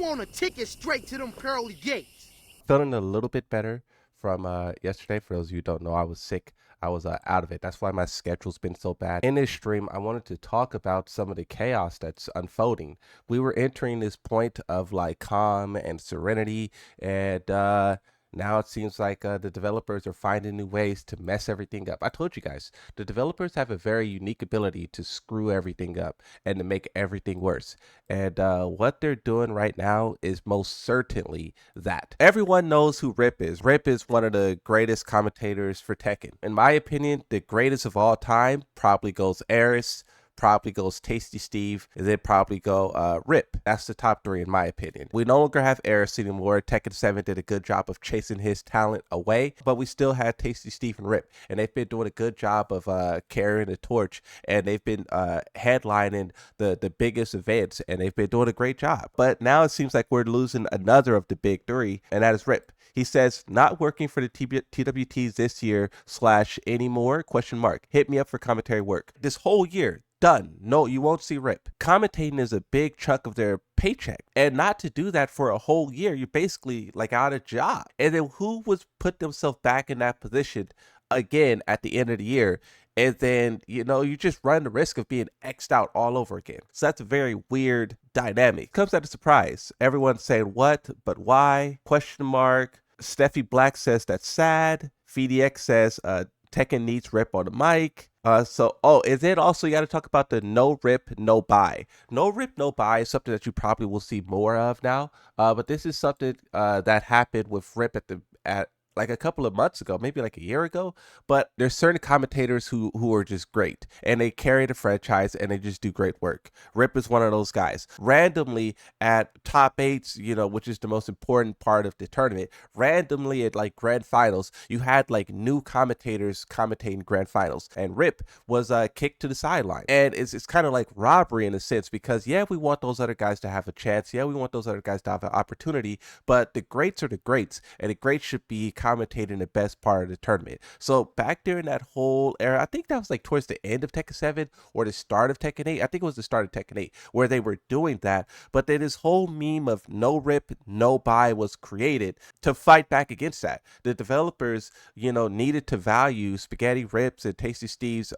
want a ticket straight to them pearly gates. Feeling a little bit better from yesterday. For those of you who don't know, I was sick. I was out of it. That's why my schedule's been so bad. In this stream, I wanted to talk about some of the chaos that's unfolding. We were entering this point of like calm and serenity, and now it seems like the developers are finding new ways to mess everything up. I told you guys, the developers have a very unique ability to screw everything up and to make everything worse. And what they're doing right now is most certainly that. Everyone knows who Rip is. Rip is one of the greatest commentators for Tekken. In my opinion, the greatest of all time probably goes Eris, probably goes Tasty Steve, and then probably go Rip. That's the top three in my opinion. We no longer have Eris anymore. Tekken 7 did a good job of chasing his talent away, but we still had Tasty Steve and Rip, and they've been doing a good job of carrying the torch, and they've been headlining the biggest events, and they've been doing a great job. But now it seems like we're losing another of the big three, and that is Rip. He says, not working for the TWTs this year / anymore, ? Hit me up for commentary work. This whole year, done. No, you won't see Rip. Commentating is a big chunk of their paycheck. And not to do that for a whole year, you're basically like out of job. And then who was put themselves back in that position again at the end of the year? And then, you know, you just run the risk of being X'd out all over again. So that's a very weird dynamic. Comes as a surprise. Everyone's saying what, but why? ? Steffi Black says that's sad. VDX says Tekken needs Rip on the mic. And then also you got to talk about the no rip, no buy. No rip, no buy is something that you probably will see more of now. But this is something that happened with Rip at like a couple of months ago, maybe like a year ago. But there's certain commentators who are just great, and they carry the franchise and they just do great work. Rip is one of those guys. Randomly at top 8s, you know, which is the most important part of the tournament, randomly at like grand finals, you had like new commentators commentating grand finals, and Rip was kicked to the sideline. And it's kind of like robbery in a sense, because yeah, we want those other guys to have a chance. Yeah, we want those other guys to have an opportunity, but the greats are the greats, and the greats should be commentating the best part of the tournament. So back during that whole era, I think that was like towards the end of Tekken 7 or the start of Tekken 8. I think it was the start of Tekken 8 where they were doing that. But then this whole meme of no rip, no buy was created to fight back against that. The developers, you know, needed to value Spaghetti Rips and Tasty Steve's,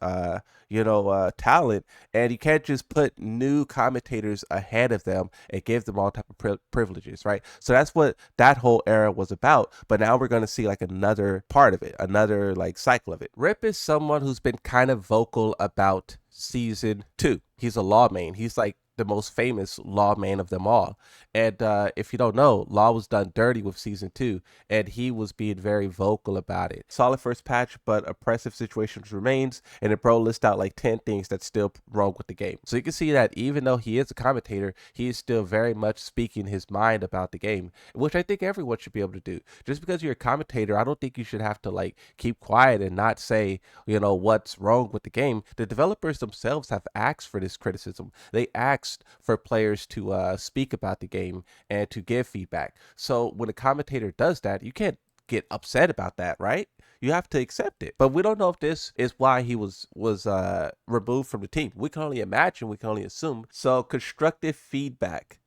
talent, and you can't just put new commentators ahead of them and give them all type of privileges, right? So that's what that whole era was about. But now we're going to see like another part of it, another like cycle of it. Rip is someone who's been kind of vocal about season 2. He's a Law main. He's like the most famous Law main of them all. And if you don't know, Law was done dirty with season 2, and he was being very vocal about it. Solid first patch, but oppressive situations remains, and the bro lists out like 10 things that's still wrong with the game. So you can see that even though he is a commentator, he is still very much speaking his mind about the game, which I think everyone should be able to do. Just because you're a commentator, I don't think you should have to like keep quiet and not say, you know, what's wrong with the game. The developers themselves have asked for this criticism. They asked for players to speak about the game and to give feedback. So when a commentator does that, you can't get upset about that, right? You have to accept it. But we don't know if this is why he was removed from the team. We can only imagine, we can only assume. So constructive feedback.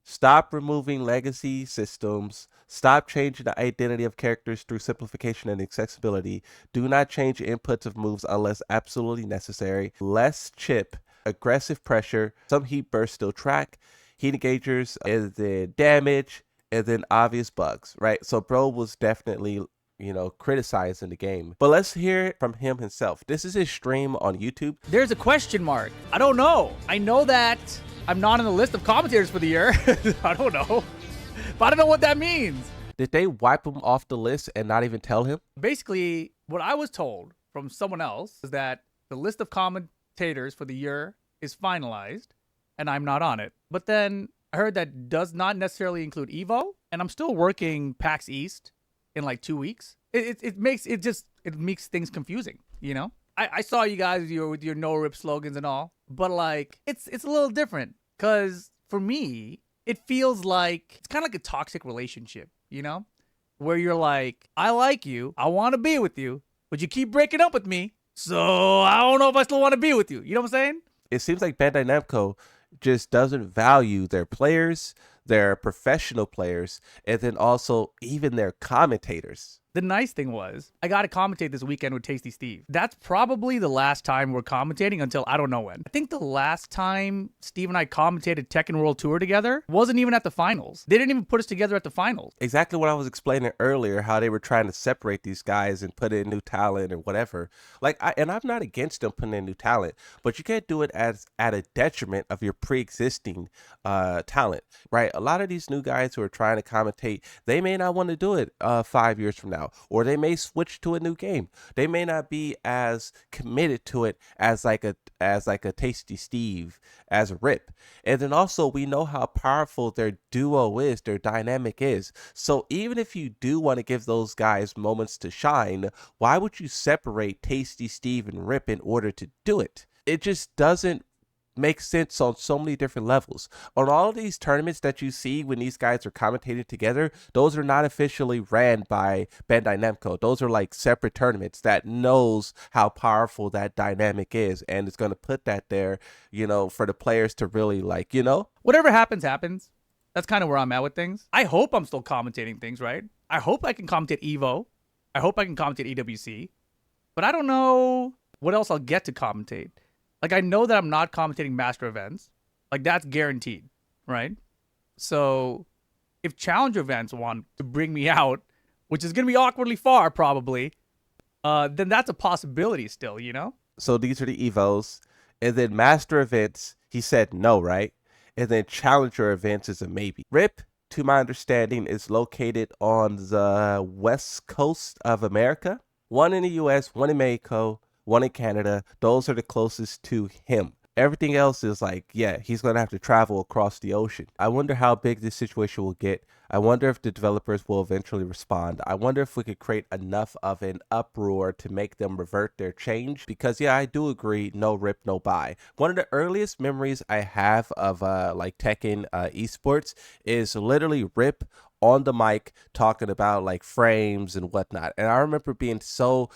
Stop removing legacy systems. Stop changing the identity of characters through simplification and accessibility. Do not change inputs of moves unless absolutely necessary. Less chip. Aggressive pressure, some heat bursts still track, heat engagers, and then damage, and then obvious bugs, right? So bro was definitely, you know, criticizing the game. But let's hear it from him himself. This is his stream on YouTube. There's a question mark. I don't know. I know that I'm not on the list of commentators for the year. I don't know. But I don't know what that means. Did they wipe him off the list and not even tell him? Basically, what I was told from someone else is that the list of commentators for the year is finalized, and I'm not on it. But then I heard that does not necessarily include Evo, and I'm still working PAX East in like 2 weeks. It makes things confusing, you know? I saw you guys with your no rip slogans and all, but like it's a little different, because for me it feels like it's kind of like a toxic relationship, you know, where you're like, I like you, I want to be with you, but you keep breaking up with me. So I don't know if I still want to be with you. You know what I'm saying? It seems like Bandai Namco just doesn't value their players, their professional players, and then also even their commentators. The nice thing was, I got to commentate this weekend with Tasty Steve. That's probably the last time we're commentating until I don't know when. I think the last time Steve and I commentated Tekken World Tour together wasn't even at the finals. They didn't even put us together at the finals. Exactly what I was explaining earlier, how they were trying to separate these guys and put in new talent or whatever. And I'm not against them putting in new talent, but you can't do it as at a detriment of your pre-existing talent, right? A lot of these new guys who are trying to commentate, they may not want to do it 5 years from now, or they may switch to a new game. They may not be as committed to it as like a Tasty Steve, as a Rip. And then also we know how powerful their duo is, their dynamic is. So even if you do want to give those guys moments to shine, why would you separate Tasty Steve and Rip in order to do it? It just doesn't make sense on so many different levels. On all of these tournaments that you see when these guys are commentating together, those are not officially ran by Bandai Namco. Those are like separate tournaments that knows how powerful that dynamic is, and it's going to put that there, for the players to really Whatever happens, happens. That's kind of where I'm at with things. I hope I'm still commentating things, right? I hope I can commentate EVO. I hope I can commentate EWC. But I don't know what else I'll get to commentate. Like, I know that I'm not commentating master events. Like, that's guaranteed, right? So if challenger events want to bring me out, which is going to be awkwardly far probably, then that's a possibility still, So these are the EVOs. And then master events, he said no, right? And then challenger events is a maybe. Rip, to my understanding, is located on the west coast of America. One in the US, one in Mexico, one in Canada. Those are the closest to him. Everything else is he's going to have to travel across the ocean. I wonder how big this situation will get. I wonder if the developers will eventually respond. I wonder if we could create enough of an uproar to make them revert their change. Because, yeah, I do agree, no rip, no buy. One of the earliest memories I have of Tekken esports is literally Rip on the mic talking about frames and whatnot. And I remember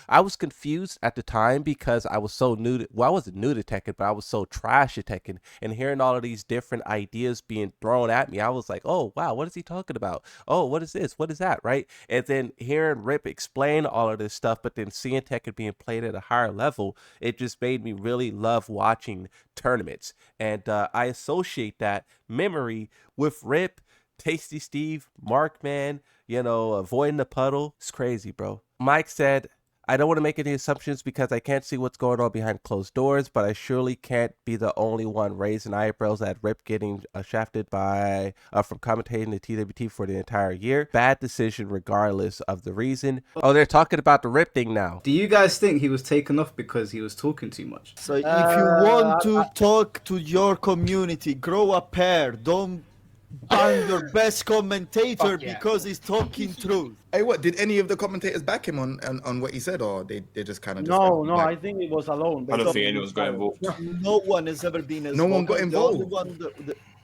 I was confused at the time because I was so I wasn't new to Tekken, but I was so trash at Tekken, and hearing all of these different ideas being thrown at me, I was like, oh wow, what is he talking about? Oh, what is this? What is that? Right? And then hearing Rip explain all of this stuff, but then seeing Tekken being played at a higher level, it just made me really love watching tournaments. And I associate that memory with Rip, Tasty Steve, Markman, avoiding the puddle. It's crazy, bro. Mike said, I don't want to make any assumptions because I can't see what's going on behind closed doors, but I surely can't be the only one raising eyebrows at Rip getting shafted from commentating the TWT for the entire year. Bad decision regardless of the reason. Oh, they're talking about the Rip thing now. Do you guys think he was taken off because he was talking too much? So if you want to talk to your community, grow a pair. Don't ban your best commentator because he's talking truth. Hey, what did any of the commentators back him on what he said, or they just kind of no? I think it was alone. I don't think anyone got involved. No one has ever been as no one got involved.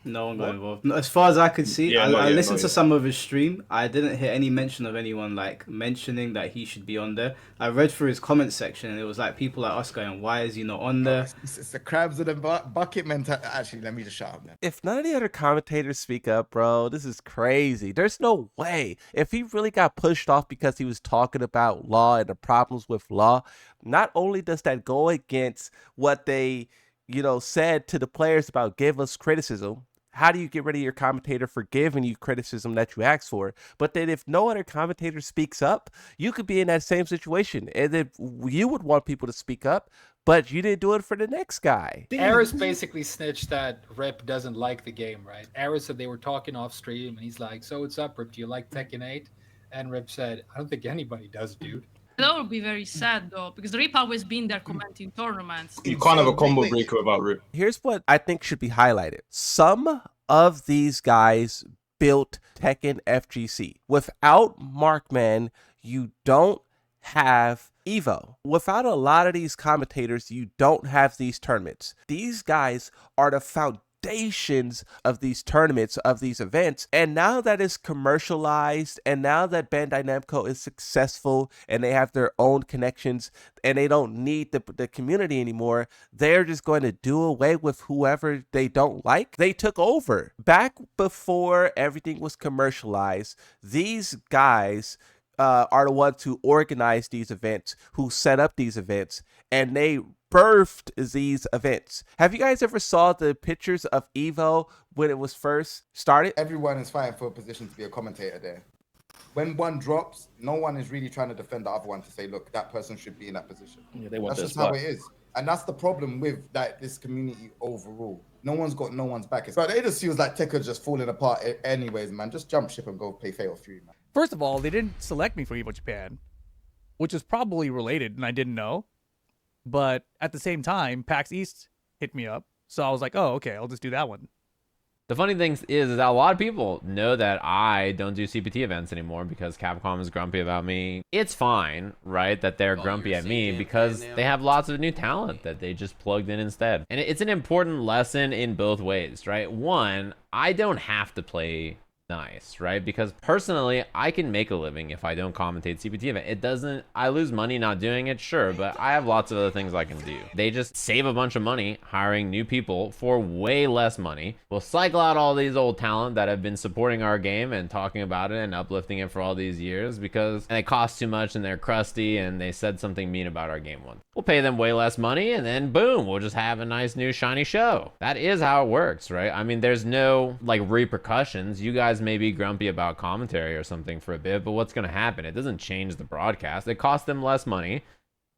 No one got involved. As far as I could see, I listened to some of his stream. I didn't hear any mention of anyone mentioning that he should be on there. I read through his comment section, and it was people like us going, "Why is he not on there?" It's the crabs in the bucket mentality. Actually, let me just shut up now. If none of the other commentators speak up, bro, this is crazy. There's no way. If he really got pushed off because he was talking about law and the problems with law, not only does that go against what they, said to the players about give us criticism. How do you get rid of your commentator for giving you criticism that you asked for? But then if no other commentator speaks up, you could be in that same situation. And then you would want people to speak up, but you didn't do it for the next guy. Aris basically snitched that Rip doesn't like the game, right? Aris said they were talking off stream, and he's like, so what's up, Rip? Do you like Tekken 8? And Rip said, I don't think anybody does, dude. That would be very sad, though, because Rip always been there commenting tournaments. You can't have a combo breaker about Rip. Here's what I think should be highlighted. Some of these guys built Tekken FGC. Without Markman, you don't have EVO. Without a lot of these commentators, you don't have these tournaments. These guys are the foundation foundations of these tournaments, of these events. And now that it's commercialized, and now that Bandai Namco is successful and they have their own connections and they don't need the community anymore, they're just going to do away with whoever they don't like. They took over. Back before everything was commercialized, these guys are the ones who organize these events, who set up these events, and they birthed these events. Have you guys ever saw the pictures of Evo when it was first started? Everyone is fighting for a position to be a commentator there. When one drops, no one is really trying to defend the other one to say, look, that person should be in that position. Yeah, they want that's just how it is. And that's the problem with this community overall. No one's got no one's back. But it just feels like Tekken's just falling apart anyways, man. Just jump ship and go play Fatal 3, man. First of all, they didn't select me for Evo Japan, which is probably related, and I didn't know. But at the same time, PAX East hit me up. So I was like, oh, okay, I'll just do that one. The funny thing is that a lot of people know that I don't do CPT events anymore because Capcom is grumpy about me. It's fine, right, that they're grumpy at me because they have lots of new talent that they just plugged in instead. And it's an important lesson in both ways, right? One, I don't have to play nice, right? Because personally, I can make a living if I don't commentate CPT event. It doesn't, I lose money not doing it, sure, but I have lots of other things I can do. They just save a bunch of money hiring new people for way less money. We'll cycle out all these old talent that have been supporting our game and talking about it and uplifting it for all these years because they cost too much and they're crusty and they said something mean about our game once. We'll pay them way less money and then boom, we'll just have a nice new shiny show. That is how it works, right? I mean, there's no like repercussions. You guys may be grumpy about commentary or something for a bit, but what's going to happen? It doesn't change the broadcast. It costs them less money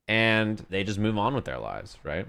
and they just move on with their lives, right?